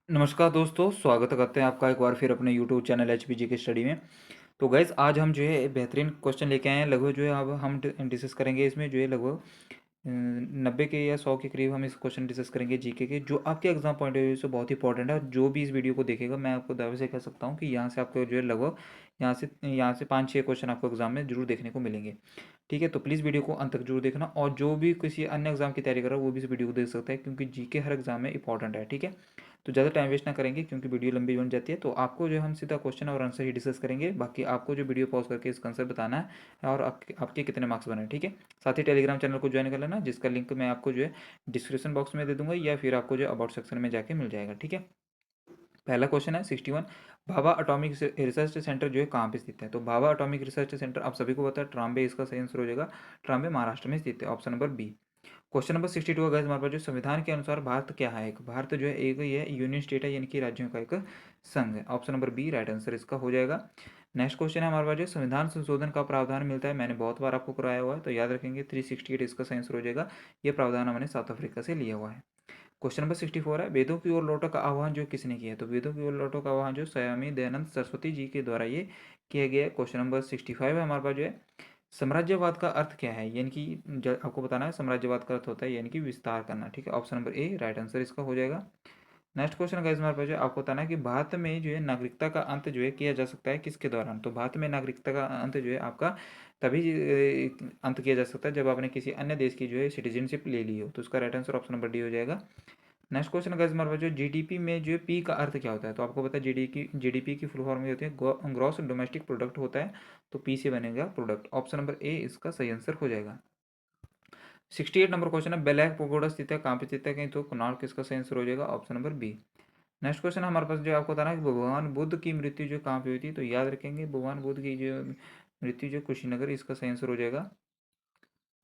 नमस्कार दोस्तों, स्वागत करते हैं आपका एक बार फिर अपने यूट्यूब चैनल एचपीजी की स्टडी में। तो गाइज़ आज हम जो है बेहतरीन क्वेश्चन लेके आए हैं। लगभग जो है अब हम डिस्कस करेंगे इसमें जो है लगभग 90 के या 100 के करीब हम इस क्वेश्चन डिस्कस करेंगे जीके के, जो आपके एग्जाम पॉइंट ऑफ व्यू से बहुत इंपॉर्टेंट है। और जो भी इस वीडियो को देखेगा, मैं आपको दावे से कह सकता हूँ कि यहाँ से आपको जो है लगभग यहाँ से 5-6 क्वेश्चन आपको एग्जाम में जरूर देखने को मिलेंगे। ठीक है, तो प्लीज़ वीडियो को अंत तक जरूर देखना, और जो भी किसी अन्य एग्जाम की तैयारी कर रहा है वो भी इस वीडियो को देख सकता है, क्योंकि जीके हर एग्जाम में इंपॉर्टेंट है। ठीक है, तो ज़्यादा टाइम वेस्ट ना करेंगे क्योंकि वीडियो लंबी बन जाती है। तो आपको जो हम सीधा क्वेश्चन और आंसर ही डिस्कस करेंगे, बाकी आपको जो वीडियो पॉज करके इसका आंसर बताना है और आपके कितने मार्क्स बने। ठीक है, साथ ही टेलीग्राम चैनल को ज्वाइन कर लेना, जिसका लिंक मैं आपको जो है डिस्क्रिप्शन बॉक्स में दे दूंगा, या फिर आपको जो अबाउट सेक्शन में जाके मिल जाएगा। ठीक है, पहला क्वेश्चन है 61। भाभा एटॉमिक रिसर्च सेंटर जो है कहाँ पे स्थित है? तो भाभा एटॉमिक रिसर्च सेंटर आप सभी को पता है, ट्राम्बे इसका सही आंसर हो जाएगा। ट्राम्बे महाराष्ट्र में स्थित है, option number B. Question number 62 है हमारे पास, जो संविधान के अनुसार भारत क्या है? एक भारत जो है एक ये यूनियन स्टेट है, यानी कि राज्यों का एक संघ है। Option number B right answer इसका हो जाएगा। नेक्स्ट क्वेश्चन है हमारे पास, जो संविधान संशोधन का प्रावधान मिलता है, मैंने बहुत बार आपको कराया हुआ है, तो याद रखेंगे 368 इसका सही आंसर हो जाएगा। ये प्रावधान हमने साउथ अफ्रीका से लिया हुआ है। क्वेश्चन नंबर 64 है, वेदों की ओर लौटो का आह्वान जो किसने किया है? तो वेदों की ओर लौटो का आह्वान जो स्वामी दयानंद सरस्वती जी के द्वारा ये किया गया है। क्वेश्चन नंबर 65 है हमारे पास, जो है साम्राज्यवाद का अर्थ क्या है? यानी कि आपको बताना है साम्राज्यवाद का अर्थ होता है यानी कि विस्तार करना। ठीक है, option number A right answer इसका हो जाएगा। नेक्स्ट क्वेश्चन गाइस हमारे पास, जो है आपको बताना है कि भारत में जो है नागरिकता का अंत जो है किया जा सकता है किसके दौरान? तो भारत में नागरिकता का अंत जो है आपका तभी अंत किया जा सकता है जब आपने किसी अन्य देश की जो है सिटीजनशिप ले ली हो। तो उसका right answer option number D हो जाएगा। नेक्स्ट क्वेश्चन गाइस हमारे पास, जो जीडीपी में जो पी का अर्थ क्या होता है? तो आपको पता है जीडीपी की फुल फॉर्म होती है ग्रॉस डोमेस्टिक प्रोडक्ट होता है, तो पी से बनेगा प्रोडक्ट। ऑप्शन नंबर ए इसका सही आंसर हो जाएगा। 68 नंबर क्वेश्चन है, बेलैक पगोडा स्थित है कहाँ पे स्थित है? कहीं तो कनार, किसका सही आंसर हो जाएगा? Option number B. Next question हमारे पास, जो आपको बताना है कि भगवान बुद्ध की मृत्यु जो कहाँ पे हुई थी? तो याद रखेंगे भगवान बुद्ध की जो मृत्यु जो कुशीनगर, इसका सही आंसर हो जाएगा।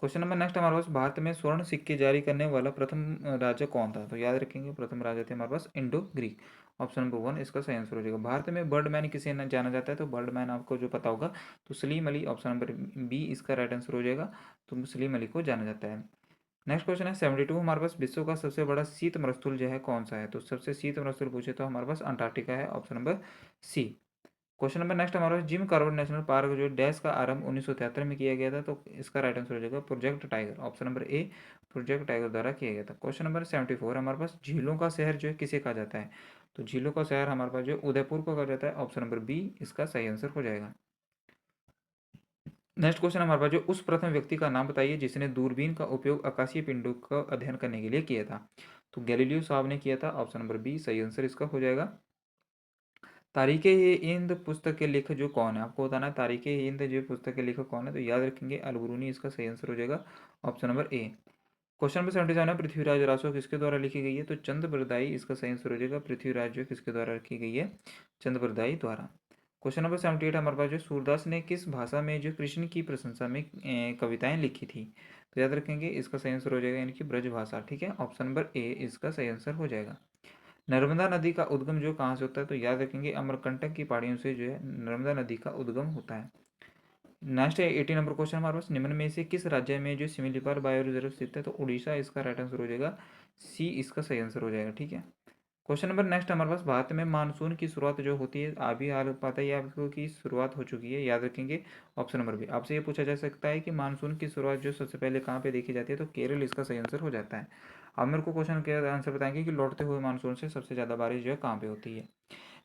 क्वेश्चन नंबर नेक्स्ट हमारे पास, भारत में स्वर्ण सिक्के जारी करने वाला प्रथम राजा कौन था? तो याद रखेंगे प्रथम राजा थे हमारे पास Indo Greek. Option number one इसका सही आंसर हो जाएगा। भारत में बर्डमैन किसे न जाना जाता है? तो बर्डमैन आपको जो पता होगा, तो Salim Ali, option number B इसका राइट आंसर हो जाएगा। तो सलीम अली को जाना जाता है। नेक्स्ट क्वेश्चन है 72 हमारे पास, विश्व का सबसे बड़ा शीत मरुस्थल जो है कौन सा है? तो सबसे शीत मरुस्थल पूछे तो हमारे पास अंटार्कटिका है, option number C. Question number next हमारे पास, जिम कॉर्बेट नेशनल पार्क जो डैश का आरंभ 1973 में किया गया था, तो इसका राइट आंसर हो जाएगा project tiger, option number A project tiger द्वारा किया गया था। क्वेश्चन नंबर 74 हमारे पास, झीलों का शहर जो है किसे कहा जाता है? तो झीलों का शहर हमारे पास जो उदयपुर को कहा जाता है, ऑप्शन नंबर बी इसका सही आंसर हो जाएगा। नेक्स्ट क्वेश्चन हमारे पास, जो उस प्रथम व्यक्ति का नाम बताइए जिसने दूरबीन का उपयोग आकाशीय पिंडों का अध्ययन करने के लिए किया था? तो गैलीलियो साहब ने किया था, ऑप्शन नंबर बी सही आंसर इसका हो जाएगा। तारीखे हिंद पुस्तक के लेखक जो कौन है? आपको बताना है तारीखे हिंद जो पुस्तक के लेखक कौन है, तो याद रखेंगे अलबरूनी इसका सही आंसर हो जाएगा, option number A. Question number 77 है, पृथ्वीराज रासो किसके द्वारा लिखी गई है? तो चंद बरदाई इसका सही आंसर हो जाएगा। पृथ्वीराज जो किसके द्वारा लिखी गई है? चंद बरदाई द्वारा। क्वेश्चन नंबर 78 हमारे पास, जो सूरदास ने किस भाषा में जो कृष्ण की प्रशंसा में कविताएं लिखी थी? तो याद रखेंगे इसका सही आंसर हो जाएगा, यानी कि ब्रज भाषा। ठीक है, ऑप्शन नंबर ए इसका सही आंसर हो जाएगा। नर्मदा नदी का उद्गम जो कहाँ से होता है? तो याद रखेंगे अमरकंटक की पहाड़ियों से जो है नर्मदा नदी का उद्गम होता है। नेक्स्ट है 80 नंबर क्वेश्चन हमारे पास, निम्न में से किस राज्य में जो सिमिलीपाल बायो रिजर्व स्थित है? तो उड़ीसा इसका राइट आंसर हो जाएगा, सी इसका सही आंसर हो जाएगा। ठीक है, क्वेश्चन नंबर नेक्स्ट हमारे पास, भारत में मानसून की शुरुआत जो होती है, अभी हाल पता ही है आपको की शुरुआत हो चुकी है, याद रखेंगे ऑप्शन नंबर बी। आपसे ये पूछा जा सकता है कि मानसून की शुरुआत जो सबसे पहले कहाँ पे देखी जाती है? तो केरल इसका सही आंसर हो जाता है। अब मेरे को क्वेश्चन के आंसर बताएंगे कि लौटते हुए मानसून से सबसे ज़्यादा बारिश जो है कहाँ पे होती है?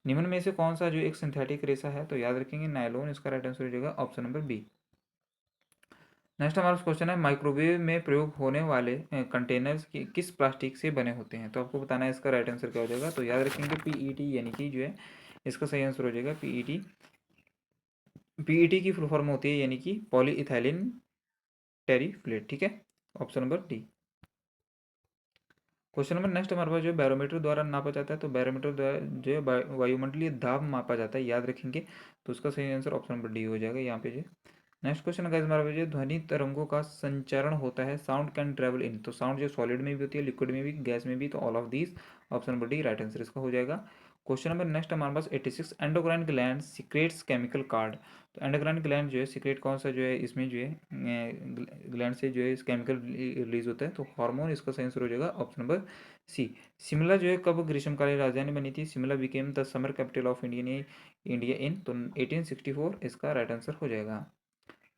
निम्न में से कौन सा जो एक सिंथेटिक रेशा है? तो याद रखेंगे नायलॉन इसका राइट आंसर हो जाएगा, ऑप्शन नंबर बी। नेक्स्ट हमारा क्वेश्चन है, माइक्रोवेव में प्रयोग होने वाले कंटेनर्स किस प्लास्टिक से बने होते हैं? तो आपको बताना है इसका राइट आंसर क्या हो जाएगा। तो याद रखेंगे पीईटी, यानी कि जो है इसका सही आंसर हो जाएगा पीईटी। पीईटी की फुल फॉर्म होती है यानी कि पॉली इथाइलिन टेरीफ्लेट। ठीक है, option number D. Question number next हमारे पास, जो बैरोमीटर द्वारा नापा जाता है, तो बैरोमीटर द्वारा जो है वायुमंडलीय दाब मापा जाता है, याद रखेंगे। तो उसका सही आंसर ऑप्शन नंबर डी हो जाएगा यहाँ पे जो। नेक्स्ट क्वेश्चन गाइस हमारा जो ध्वनि तरंगों का संचरण होता है, साउंड कैन ट्रेवल इन, तो साउंड जो सॉलिड में भी होती है, लिक्विड में भी, गैस में भी, तो all of these, option number D right answer इसका हो जाएगा। क्वेश्चन नंबर नेक्स्ट हमारे पास 86, endocrine gland secrets chemical card, तो एंडोक्राइन ग्लैंड जो है सीक्रेट कौन सा जो है इसमें जो है ग्लैंड से जो है केमिकल रिलीज होता है? तो हार्मोन इसका सही आंसर हो जाएगा, ऑप्शन नंबर सी, शिमला जो है कब ग्रीष्मकालीन राजधानी बनी थी? Shimla became the summer capital of India in तो 1864 इसका राइट आंसर हो जाएगा।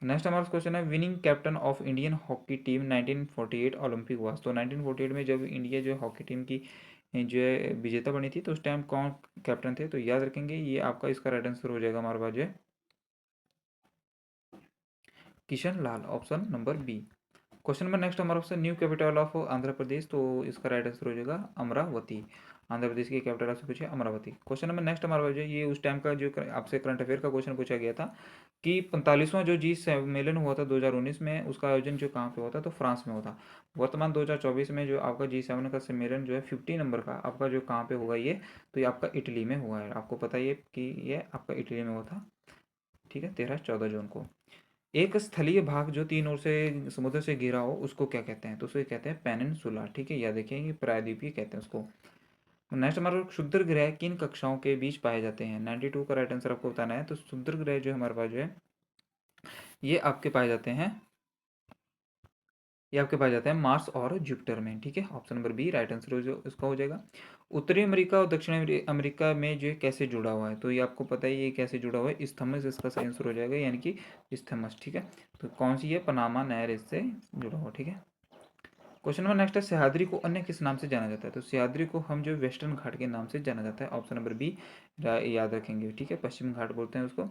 नेक्स्ट हमारा क्वेश्चन है, winning captain of Indian hockey team 1948 Olympic वास। तो 1948 में जब इंडिया जो हॉकी टीम की जो है विजेता बनी थी, तो उस टाइम कौन कैप्टन थे? तो याद रखेंगे ये आपका इसका राइट आंसर हो जाएगा हमारे पास जो है Kishan Lal, option number B. Question number next हमारा option, new capital of Andhra Pradesh. तो इसका राइट आंसर हो जाएगा अमरावती। आंध्र प्रदेश की कैपिटल आपसे पूछे अमरावती। क्वेश्चन नंबर नेक्स्ट हमारा जो है ये उस टाइम का जो आपसे करंट अफेयर का क्वेश्चन पूछा गया था कि 45वां जो जी सम्मेलन हुआ था 2019 में, उसका आयोजन जो कहाँ पे हुआ था? तो फ्रांस में हुआ था। वर्तमान 2024 में जो आपका G7 का सम्मेलन जो है 50 नंबर का आपका जो कहाँ पे होगा ये? तो ये आपका इटली में हुआ है। आपको पता है कि ये आपका इटली में हुआ था, ठीक है, 13-14 जून को। एक स्थलीय भाग जो तीन ओर से समुद्र से घिरा हो उसको क्या कहते हैं? तो उसे कहते हैं पेनिनसुला, ठीक है, याद रखिए ये प्रायद्वीपीय कहते हैं उसको। नेक्स्ट हमारा क्षुद्र ग्रह किन कक्षाओं के बीच पाए जाते हैं? 92 का राइट आंसर आपको बताना है। तो क्षुद्र ग्रह जो हमारे पास जो है ये आपके पाए जाते हैं, ये आपके पास जाते हैं मार्स और जुपिटर में, ठीक है, option number B right answer हो जो इसका हो जाएगा। उत्तरी अमेरिका और दक्षिण अमेरिका में जो है कैसे जुड़ा हुआ है? तो ये आपको पता है ये कैसे जुड़ा हुआ है, इस्थमस इसका सही आंसर हो जाएगा, यानी कि इस्थमस, ठीक है। तो कौन सी है? पनामा नहर इससे जुड़ा हुआ, ठीक है। क्वेश्चन नंबर नेक्स्ट है, सह्याद्री को अन्य किस नाम से जाना जाता है? तो सह्याद्री को हम जो वेस्टर्न घाट के नाम से जाना जाता है, ऑप्शन नंबर बी याद रखेंगे, ठीक है, पश्चिम घाट बोलते हैं उसको।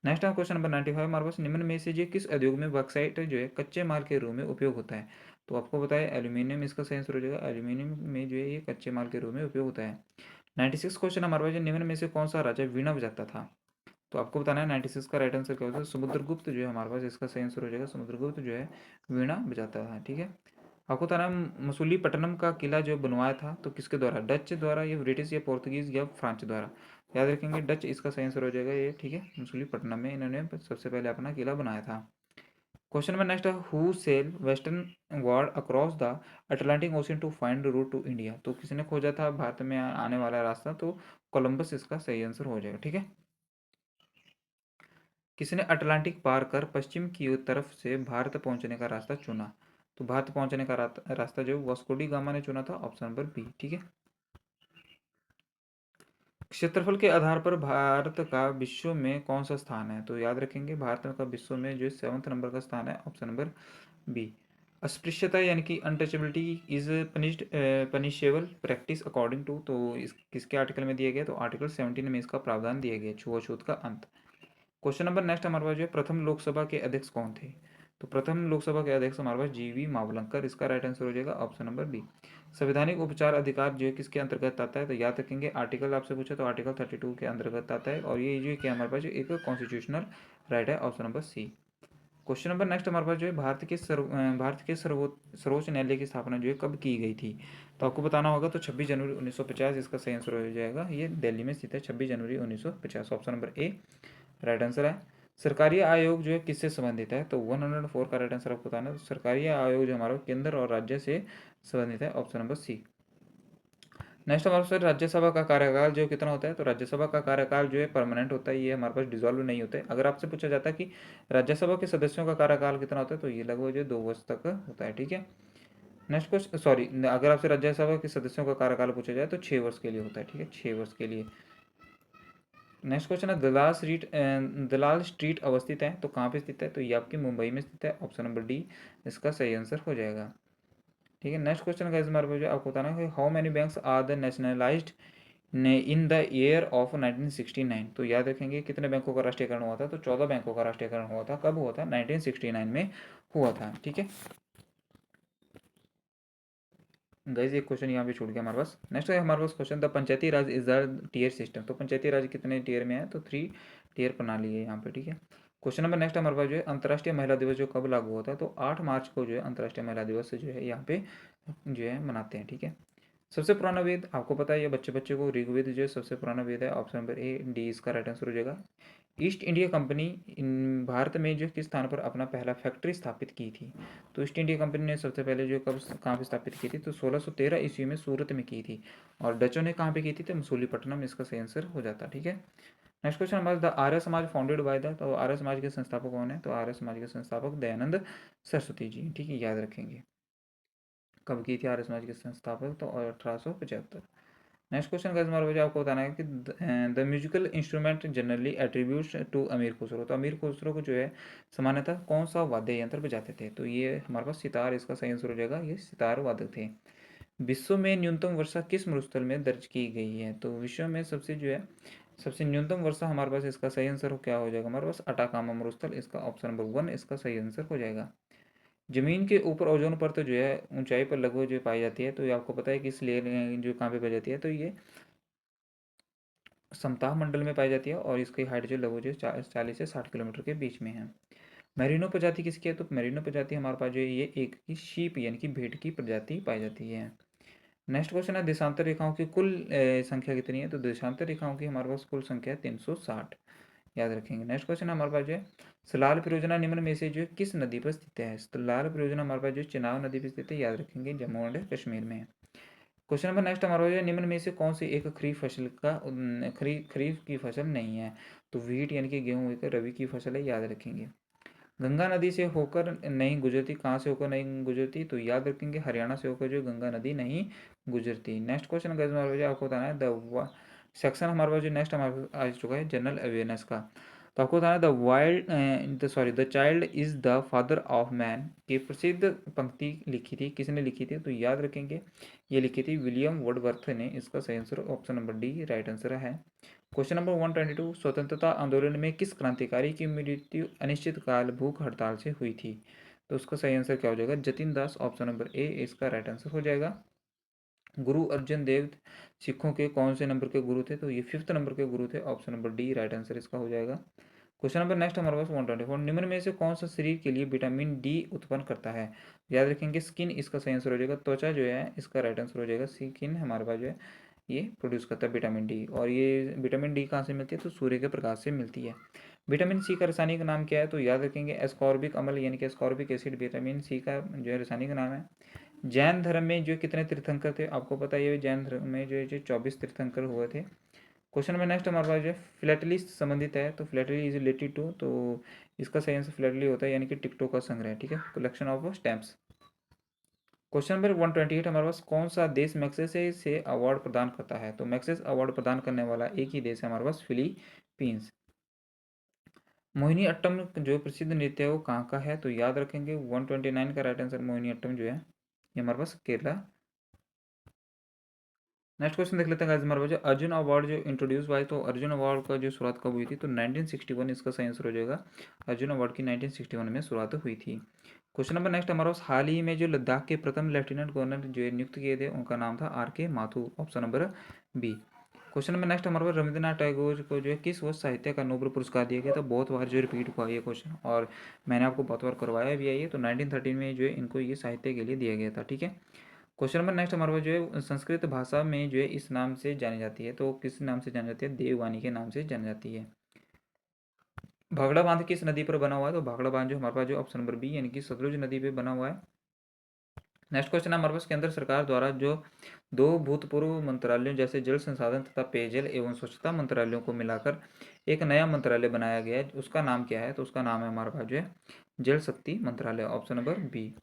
नेक्स्ट है क्वेश्चन नंबर 95 हमारे पास, निम्न में से जो किस उद्योग में बॉक्साइट जो है कच्चे माल के रूप में उपयोग होता है? तो आपको बताया एल्यूमिनियम इसका सही आंसर हो जाएगा, एल्यूमिनियम में जो है ये कच्चे माल के रूप में उपयोग होता है। 96 क्वेश्चन हमारे पास, निम्न में से कौन सा राजा वीणा बजाता था? तो आपको बताना है 96 का राइट आंसर क्या होता है? समुद्रगुप्त जो है हमारे पास इसका सही आंसर हो जाएगा, समुद्रगुप्त जो है वीणा बजाता था, ठीक है। आपको बताना है मसूलीपट्टनम का किला जो बनवाया था तो किसके द्वारा? डच द्वारा या ब्रिटिश या पोर्तुगीज या फ्रांच द्वारा? याद रखेंगे डच इसका सही आंसर हो जाएगा ये, ठीक है। मसूलीपट्टनम में इन्होंने सबसे पहले अपना किला बनाया था। क्वेश्चन नंबर नेक्स्ट है, who sail western world across the Atlantic ocean to find route to India. तो किसने खोजा था भारत में आने वाला रास्ता? तो कोलंबस इसका सही आंसर हो जाएगा, ठीक है। किसने अटलांटिक पार कर पश्चिम की तरफ से भारत पहुंचने का रास्ता चुना? तो भारत पहुंचने का रास्ता जो वास्को डी गामा ने चुना था, ऑप्शन नंबर बी, ठीक है। क्षेत्रफल के आधार पर भारत का विश्व में कौन सा स्थान है? तो याद रखेंगे भारत का विश्व में जो 7वें नंबर का स्थान है, ऑप्शन नंबर बी। अस्पृश्यता यानी कि untouchability is punishable practice according to, तो इस किसके आर्टिकल में दिया गया? तो आर्टिकल 17 में इसका प्रावधान दिया गया, छुआछूत का अंत। क्वेश्चन नंबर नेक्स्ट हमारे पास जो है, प्रथम लोकसभा के अध्यक्ष कौन थे? तो प्रथम लोकसभा के अध्यक्ष हमारे पास जीवी मावलंकर, इसका राइट आंसर हो जाएगा ऑप्शन नंबर बी। संवैधानिक उपचार अधिकार जो है किसके अंतर्गत आता है? तो याद रखेंगे आर्टिकल आपसे पूछा तो आर्टिकल 32 के अंतर्गत आता है, और ये जो क्या हमारे पास एक कॉन्स्टिट्यूशनल राइट है, option number C. Question number next हमारे पास जो है, भारत के सर्वोच्च न्यायालय की स्थापना जो है कब की गई थी? तो आपको बताना होगा, तो 26 जनवरी 1950 इसका सही आंसर हो जाएगा, ये दिल्ली में स्थित है, 26 जनवरी 1950, option number A right answer है। सरकारी आयोग जो है किससे संबंधित है? तो 104 का राइट आंसर आपको बताना है। तो सरकारी आयोग जो हमारा केंद्र और राज्य से संबंधित है, ऑप्शन नंबर सी। नेक्स्ट हमारे पास राज्यसभा का कार्यकाल जो कितना होता है? तो राज्यसभा का कार्यकाल जो है परमानेंट होता है, ये हमारे पास डिसॉल्व नहीं होता है। अगर आपसे पूछा जाता है कि राज्यसभा के सदस्यों का कार्यकाल कितना होता है, तो ये लगभग जो 2 वर्ष तक होता है, ठीक है। नेक्स्ट क्वेश्चन, सॉरी, अगर आपसे राज्यसभा के सदस्यों का कार्यकाल पूछा जाए तो 6 वर्ष के लिए होता है, ठीक है, 6 वर्ष के लिए। नेक्स्ट क्वेश्चन है, दलाल स्ट्रीट अवस्थित है तो कहाँ पे स्थित है? तो ये आपकी मुंबई में स्थित है, ऑप्शन नंबर डी इसका सही आंसर हो जाएगा, ठीक है। नेक्स्ट क्वेश्चन का हमारे पास आपको बताना है, how many banks are the nationalized in the year of 1969। तो याद रखेंगे कितने बैंकों का राष्ट्रीयकरण हुआ था? तो 14 बैंकों का राष्ट्रीयकरण हुआ था। कब हुआ था? 1969 में हुआ था, ठीक है। गाइस एक क्वेश्चन यहाँ पे छूट गया हमारे पास। नेक्स्ट है हमारे पास question, the panchayati raj is the tier system. तो पंचायती राज कितने टीयर में है? तो 3 टीयर प्रणाली है यहाँ पे, ठीक है। क्वेश्चन नंबर नेक्स्ट हमारे पास जो है, अंतर्राष्ट्रीय महिला दिवस जो कब लागू होता है? तो 8 मार्च को जो है अंतर्राष्ट्रीय महिला दिवस जो है यहाँ पे जो है मनाते हैं, ठीक है। सबसे पुराना वेद आपको पता है, ये बच्चे बच्चे को ऋग्वेद जो है सबसे पुराना वेद है, ऑप्शन नंबर ए डी इसका राइट आंसर हो जाएगा। ईस्ट इंडिया कंपनी इन भारत में जो किस स्थान पर अपना पहला फैक्ट्री स्थापित की थी? तो ईस्ट इंडिया कंपनी ने सबसे पहले जो कब कहाँ पे स्थापित की थी? तो 1613 ईस्वी में सूरत में की थी। और डचों ने कहाँ पे की थी? तो मसूलीपट्टनम इसका सही आंसर हो जाता, ठीक है। नेक्स्ट क्वेश्चन हमारे, the Arya Samaj founded by the, तो आर्य समाज के संस्थापक कौन है? तो आर्य समाज के संस्थापक दयानंद सरस्वती जी, ठीक है, याद रखेंगे। कब की थी आर्य समाज की संस्थापक? तो 1875। नेक्स्ट क्वेश्चन गाइस हमारे बच्चे आपको बताना है कि the musical instrument generally attributes to Amir Khusro. तो अमीर खुसरो को जो है सामान्यतः कौन सा वाद्य यंत्र बजाते थे? तो ये हमारे पास सितार इसका सही आंसर हो जाएगा, ये सितार वादक थे। विश्व में न्यूनतम वर्षा किस मरुस्थल में दर्ज की गई है? तो विश्व में सबसे जो है सबसे न्यूनतम वर्षा हमारे पास इसका सही आंसर क्या हो जाएगा? हमारे पास अटाकामा मरुस्थल, इसका ऑप्शन नंबर 1 इसका सही आंसर हो जाएगा। जमीन के ऊपर ओजोन परत तो जो है ऊंचाई पर लगभग जो पाई जाती है, तो ये आपको पता है कि इस लेयर जो कहाँ पे पाई जाती है, तो ये समताप मंडल में पाई जाती है और इसकी हाइट जो लगभग जो 40 से 60 किलोमीटर के बीच में है। मेरिनो प्रजाति किसकी है? तो मेरिनो प्रजाति हमारे पास जो है ये एक की शीप यानी कि भेड़ की प्रजाति पाई जाती है। नेक्स्ट क्वेश्चन है देशांतर रेखाओं की कुल संख्या कितनी है? तो देशांतर रेखाओं की हमारे पास कुल संख्या है 360, याद रखेंगे। नेक्स्ट क्वेश्चन हमारे पास जो है सलाल परियोजना निम्न में से जो किस नदी पर स्थित है? सलाल परियोजना हमारे पास जो चिनाब नदी पर स्थित है, याद रखेंगे, जम्मू एंड कश्मीर में। क्वेश्चन नंबर नेक्स्ट हमारा हो जाए निम्न में से कौन सी एक खरीफ की फसल नहीं है? तो वीट यानी कि गेहूं एक रबी की फसल है, याद रखेंगे। गंगा नदी से होकर नहीं गुजरती, कहाँ से होकर नहीं गुजरती? तो याद रखेंगे हरियाणा से होकर जो गंगा नदी नहीं गुजरती। नेक्स्ट क्वेश्चन गाइस हमारे पास आपको बताना है द सेक्शन हमारे पास जो नेक्स्ट हमारे पास आ चुका है जनरल अवेयरनेस का। तो आपको बताना है the child is the father of man की प्रसिद्ध पंक्ति लिखी थी, किसने लिखी थी? तो याद रखेंगे ये लिखी थी विलियम वर्डवर्थ ने, इसका सही answer option number D right answer है। क्वेश्चन नंबर 122 स्वतंत्रता आंदोलन में किस क्रांतिकारी की मृत्यु अनिश्चित काल भूख हड़ताल से हुई थी? तो उसका सही आंसर क्या हो जाएगा? जतिन दास, ऑप्शन नंबर ए इसका राइट आंसर हो जाएगा। गुरु अर्जन देव सिखों के कौन से नंबर के गुरु थे? तो ये 5th नंबर के गुरु थे, option number D right answer इसका हो जाएगा। क्वेश्चन नंबर नेक्स्ट हमारे पास 124 निम्न में से कौन सा शरीर के लिए विटामिन डी उत्पन्न करता है? याद रखेंगे स्किन इसका सही आंसर हो जाएगा, त्वचा जो है इसका राइट आंसर हो जाएगा। स्किन हमारे पास जो है ये प्रोड्यूस करता है विटामिन डी, और ये विटामिन डी कहाँ से मिलती है? तो सूर्य के प्रकाश से मिलती है। विटामिन सी का रासायनिक नाम क्या है? तो याद रखेंगे एस्कॉर्बिक अम्ल यानी कि एस्कॉर्बिक एसिड विटामिन सी का जो है रासायनिक नाम है। जैन धर्म में जो कितने तीर्थंकर थे? आपको पता है ये जैन धर्म में जो है 24 तीर्थंकर हुए थे। क्वेश्चन नंबर नेक्स्ट हमारे पास जो है फिलेटली से संबंधित है, तो फिलेटली इज रिलेटेड टू, तो इसका सही आंसर फिलेटली होता है यानी कि टिकटों का संग्रह, ठीक है, collection of stamps. Question number 128 हमारे पास कौन सा देश मैग्सेसे से अवार्ड प्रदान करता है? तो मैग्सेस अवार्ड प्रदान करने वाला एक ही देश है हमारे पास, फिलीपींस। मोहिनी अट्टम जो प्रसिद्ध नृत्य है वो कहाँ का है? तो याद रखेंगे 129 का राइट आंसर मोहिनी अट्टम जो है ये हमारे पास केरला। नेक्स्ट क्वेश्चन देख लेते हैं गाइस हमारे पास अर्जुन अवार्ड जो इंट्रोड्यूस हुआ है, तो अर्जुन अवार्ड का जो शुरुआत कब हुई थी? तो 1961 इसका सही आंसर हो जाएगा। अर्जुन अवार्ड की 1961 में शुरुआत हुई थी। क्वेश्चन नंबर नेक्स्ट हमारे पास हाल ही में जो लद्दाख के प्रथम लेफ्टिनेंट गवर्नर जो नियुक्त किए थे उनका नाम था R.K. Mathur, option number B. Question number next हमारे पास रविंद्रनाथ टैगोर को जो है किस वर्ष साहित्य का नोबेल पुरस्कार दिया गया था? बहुत बार जो रिपीट हुआ ये क्वेश्चन और मैंने आपको बहुत बार करवाया भी है ये, तो 1913 में जो है इनको ये साहित्य के लिए दिया गया था, ठीक है। क्वेश्चन नंबर नेक्स्ट हमारे पास जो है संस्कृत भाषा में जो है इस नाम से जानी जाती है, तो किस नाम से जानी जाती है? देववाणी के नाम से जानी जाती है। भाखड़ा बांध किस नदी पर बना हुआ है? तो भाखड़ा बांध जो हमारे पास जो ऑप्शन नंबर बी यानी कि सतलुज नदी पे बना हुआ है। नेक्स्ट क्वेश्चन हमारे पास केंद्र सरकार द्वारा जो दो भूतपूर्व मंत्रालयों जैसे जल संसाधन तथा पेयजल एवं स्वच्छता मंत्रालयों को मिलाकर एक नया मंत्रालय बनाया गया है, उसका नाम क्या है? तो उसका नाम है हमारे पास जो है जल शक्ति मंत्रालय, option number B.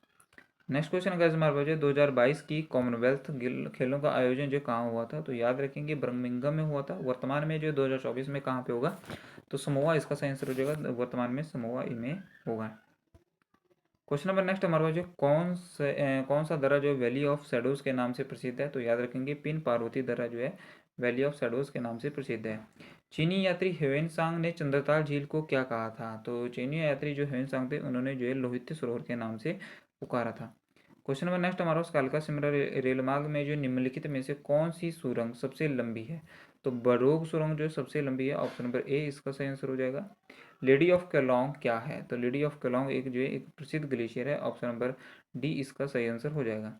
Next question guys हमारे पास 2022 की कॉमनवेल्थ खेलों का आयोजन जो कहाँ हुआ था? तो याद रखेंगे बर्मिंघम में हुआ था। वर्तमान में जो 2024 में कहाँ पे होगा? तो समोआ इसका सही आंसर हो जाएगा, वर्तमान में समोआ में होगा। क्वेश्चन नंबर नेक्स्ट हमारे पास जो कौन सा दर्रा जो वैली ऑफ शैडोज के नाम से प्रसिद्ध है? तो याद रखेंगे पिन पार्वती दर्रा जो है वैली ऑफ शैडोज के नाम से प्रसिद्ध है। चीनी यात्री ह्वेनसांग ने चंद्रताल झील को क्या कहा था? तो चीनी यात्री जो ह्वेनसांग थे उन्होंने जो है लोहित सरोवर के नाम से पुकारा था। क्वेश्चन नंबर नेक्स्ट हमारा कालका शिमला रेल मार्ग में जो निम्नलिखित में से कौन सी सुरंग सबसे लंबी है? तो बरोग सुरंग जो सबसे लंबी है, ऑप्शन नंबर ए इसका सही आंसर हो जाएगा। लेडी ऑफ केलोंग क्या है? तो लेडी ऑफ केलोंग एक जो है एक प्रसिद्ध ग्लेशियर है, ऑप्शन नंबर डी इसका सही आंसर हो जाएगा।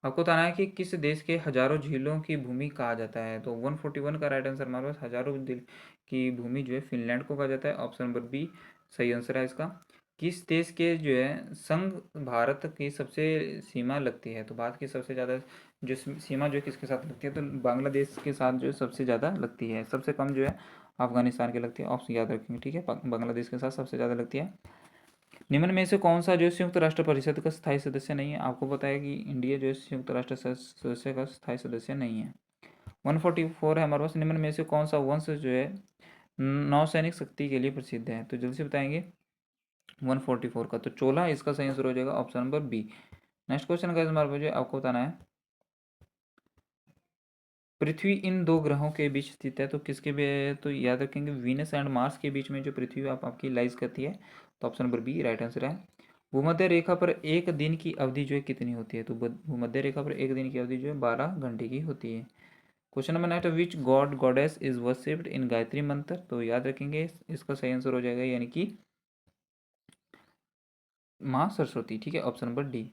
आपको बताना है कि किस देश के हजारों झीलों की भूमि कहा जाता है? तो 141 का राइट आंसर हमारे पास हजारों दिल की भूमि जो है फिनलैंड को कहा जाता है, ऑप्शन नंबर बी सही आंसर है इसका। किस देश के जो है संग भारत की सबसे सीमा लगती है? तो भारत की सबसे ज़्यादा जो सीमा जो है किसके साथ लगती है? तो बांग्लादेश के साथ जो है सबसे ज़्यादा लगती है। सबसे कम जो है अफगानिस्तान की लगती है, ऑप्शन याद रखेंगे, ठीक है, बांग्लादेश के साथ सबसे ज़्यादा लगती है। निम्न में से कौन सा जो है संयुक्त राष्ट्र परिषद का स्थायी सदस्य नहीं है? आपको पता है कि इंडिया जो है संयुक्त राष्ट्र सदस्य का स्थायी सदस्य नहीं है। 144 है हमारे पास, निम्न में से कौन सा वंश जो है नौसैनिक शक्ति के लिए प्रसिद्ध है? तो जल्दी से बताएंगे। 144 का तो चोला इसका सही आंसर हो जाएगा, option number B. Next question का हमारे पास आपको बताना है, पृथ्वी इन दो ग्रहों के बीच स्थित है, तो किसके तो याद रखेंगे वीनस एंड मार्स के बीच में जो पृथ्वी आपकी लाइज करती है, तो option number B right answer है। भूमध्य रेखा पर एक दिन की अवधि जो है कितनी होती है? तो भूमध्य रेखा पर एक दिन की अवधि जो है 12 घंटे की होती है। Question number next, which God goddess is worshipped in Gayatri मंत्र? तो याद रखेंगे इसका सही आंसर हो जाएगा यानी कि माँ सरस्वती। ठीक है, ऑप्शन नंबर डी।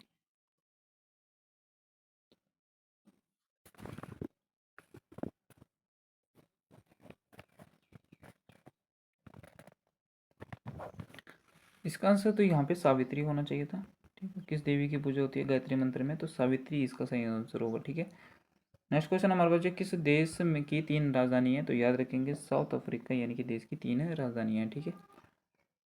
इसका आंसर तो यहाँ पे सावित्री होना चाहिए था। ठीक है, किस देवी की पूजा होती है गायत्री मंत्र में? तो सावित्री इसका सही आंसर होगा। ठीक है, नेक्स्ट क्वेश्चन हमारे पास है, किस देश में की 3 राजधानी है? तो याद रखेंगे साउथ अफ्रीका यानी कि देश की 3 राजधानियाँ हैं। ठीक है,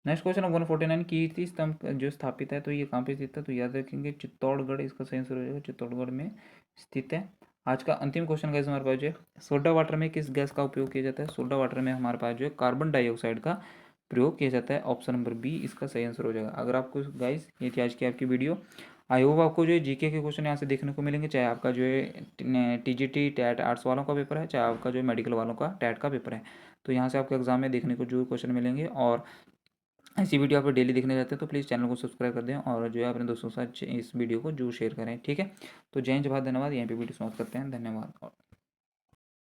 नेक्स्ट क्वेश्चन 149, कीर्ति स्तंभ जो स्थापित है तो ये कहाँ पे स्थित है? तो याद रखेंगे चित्तौड़गढ़ इसका सही आंसर हो जाएगा, चित्तौड़गढ़ में स्थित है। आज का अंतिम क्वेश्चन गाइस हमारे पास जो है, सोडा वाटर में किस गैस का उपयोग किया जाता है? सोडा वाटर में हमारे पास जो है कार्बन डाइऑक्साइड का प्रयोग किया जाता है, ऑप्शन नंबर बी इसका सही आंसर हो जाएगा। अगर आपको गाइस ये थी आज की आपकी वीडियो, आई होप आपको जो है जीके के क्वेश्चन यहाँ से देखने को मिलेंगे, चाहे आपका जो है टीजीटी टैट आर्ट्स वालों का पेपर है, चाहे आपका जो है मेडिकल वालों का टैट का पेपर है, तो यहाँ से आपको एग्जाम में देखने को जो क्वेश्चन मिलेंगे। और ऐसी वीडियो आप डेली देखने जाते हैं तो प्लीज़ चैनल को सब्सक्राइब कर दें और जो है अपने दोस्तों के साथ इस वीडियो को जरूर शेयर करें। ठीक है, तो जय हिंद, जय भारत, धन्यवाद। यहाँ पे वीडियो समाप्त करते हैं, धन्यवाद। और